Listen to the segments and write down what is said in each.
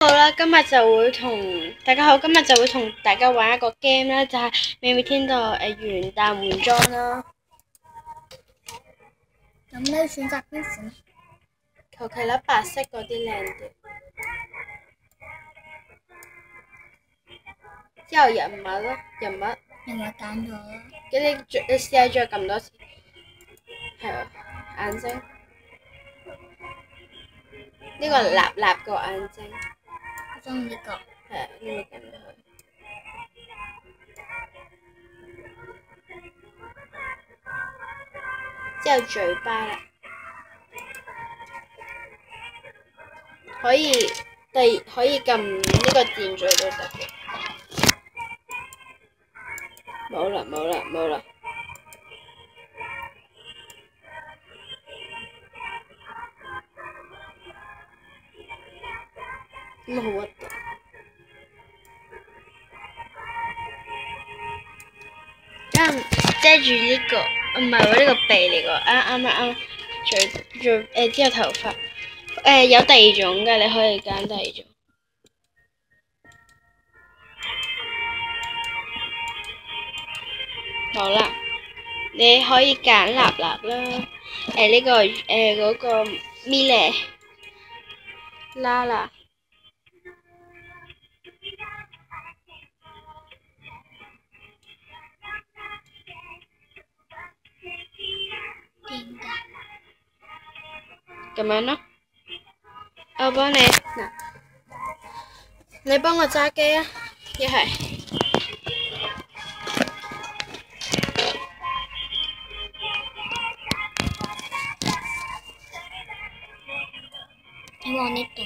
好啦，今日就會同大家好，今日就會同大家玩一個 game 啦，就係美美天道元旦換裝啦。咁你選擇邊款？求其啦，白色嗰啲靚啲。之後人物咯，人物揀咗啦。你試下再撳多次，係啊，眼睛。呢個立立個眼睛。我中意呢個。係啊，呢個撳落去。之後嘴巴啦，可以撳呢個電嘴都得嘅。冇啦。咁好核突。遮住呢個，唔係喎，呢個鼻嚟個，啱。嘴之後頭髮，有第二種嘅，你可以揀第二種。好啦，你可以揀立立啦，呢個嗰個咪咧啦啦。點㗎？咁樣咯，我幫你嗱，你幫我揸機啊，一係。你望呢度。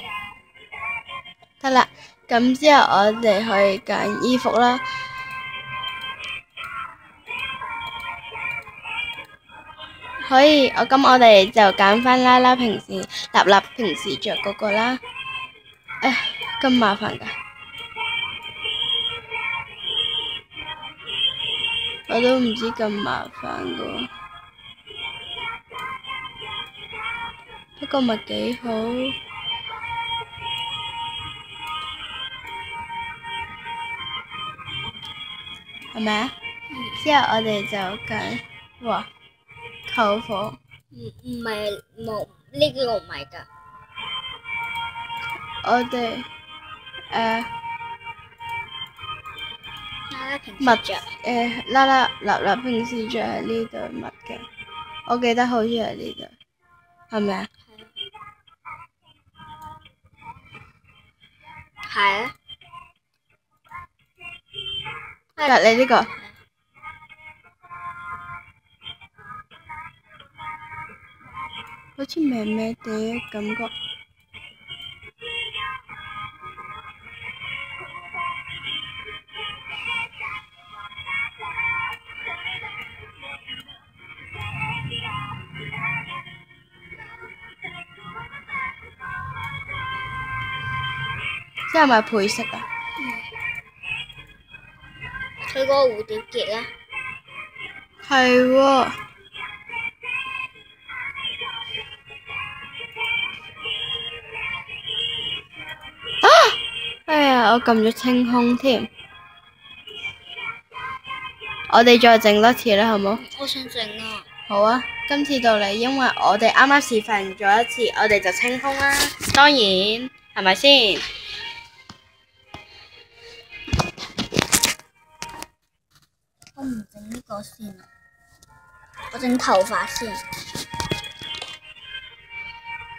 得啦，咁之後我哋可以揀衣服啦。可以，咁我哋就揀翻啦啦平時立平時着嗰個啦。咁麻煩㗎，我都唔知咁麻煩㗎，不過咪幾好，係咪啊？之後我哋就揀，哇，扣火。唔係冇呢個唔係㗎。我哋襪着。啦啦立平時着喺呢對襪嘅，我記得好似係呢對，係咪啊？係啊。隔離呢個。好似咩咩地嘅感覺。即係咪配色啊？佢嗰個蝴蝶結咧。係喎。哎呀，我撳咗清空添。我哋再整多次啦，好冇？我想整啊。好啊，今次到你，因為我哋啱啱示範咗一次，我哋就清空啦。當然，係咪先？我唔整呢個先啊，我整頭髮先。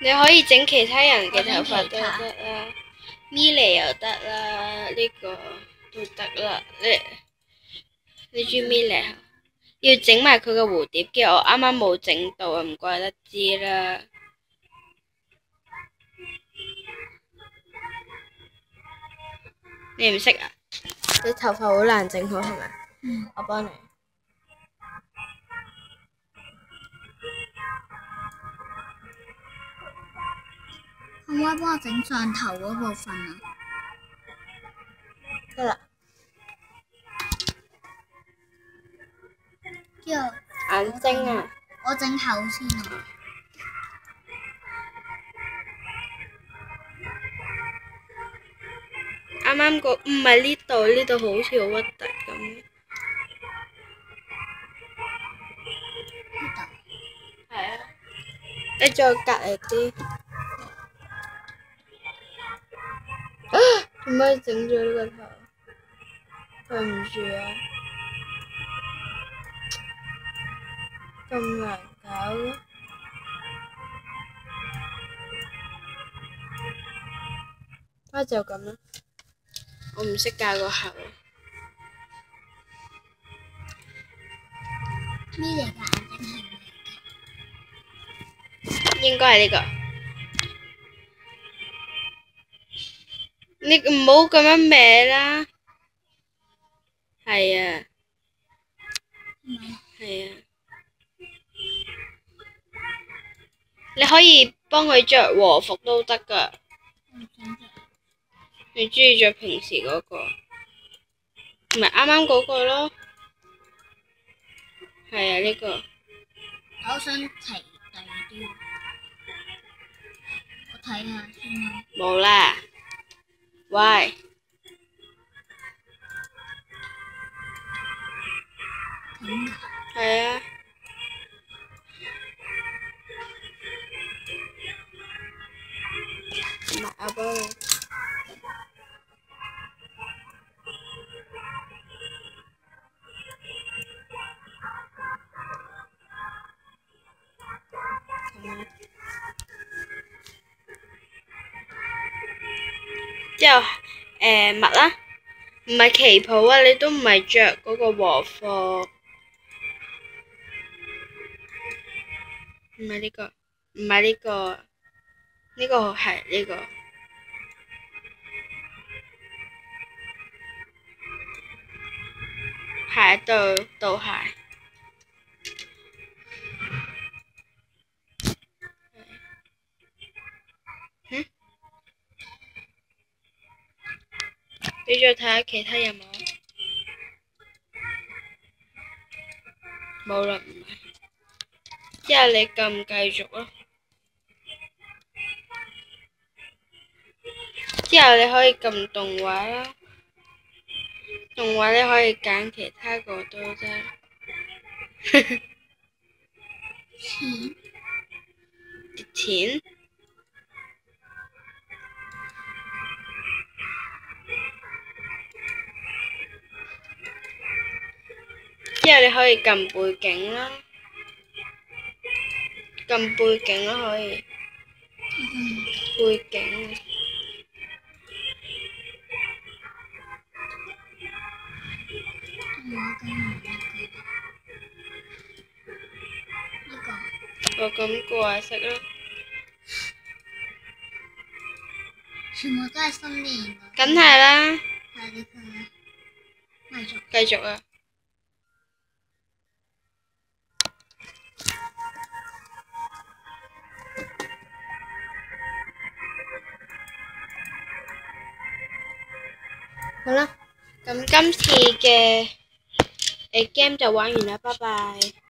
你可以整其他人嘅頭髮都得啦，咪嚟又得啦，呢個都得啦。你中意咪嚟啊？要整埋佢個蝴蝶結，我啱啱冇整到啊，唔怪得知啦。你唔識啊？你頭髮好難整好係咪？我幫你。可唔可以幫我整上頭嗰部分啊？得啦。之後眼睛啊！我整口先啊。啱啱個唔係呢度，呢度好似好核突咁。呢度係啊，你再隔離啲。做咩整咗呢個頭？對唔住啊，咁難搞嘅。啊，就咁啦，我唔識教個口。咪嚟嘅眼睛係咪？應該係呢個。你唔好咁樣歪啦。係啊。係啊。你可以幫佢着和服都得㗎。你中意着平時嗰個，咪啱啱嗰個咯。係啊，呢個。我想提第二啲，我睇下先啦。冇啦。喂。咁㗎？係啊。唔係，我幫你。之後襪啦，唔係旗袍啊！你都唔係着嗰個和服，唔係呢個，唔係呢個，呢個係呢個，鞋對鞋。你再睇下其他有冇？冇啦，唔係。之後你撳繼續咯。之後你可以撳動畫啦，動畫你可以揀其他個都得。錢？之後你可以撳背景啦，撳背景啦可以。背景。我咁個顏色啦。全部都係新年。梗係啦。係呢個。繼續啊！好啦，咁今次嘅game就玩完啦，拜拜。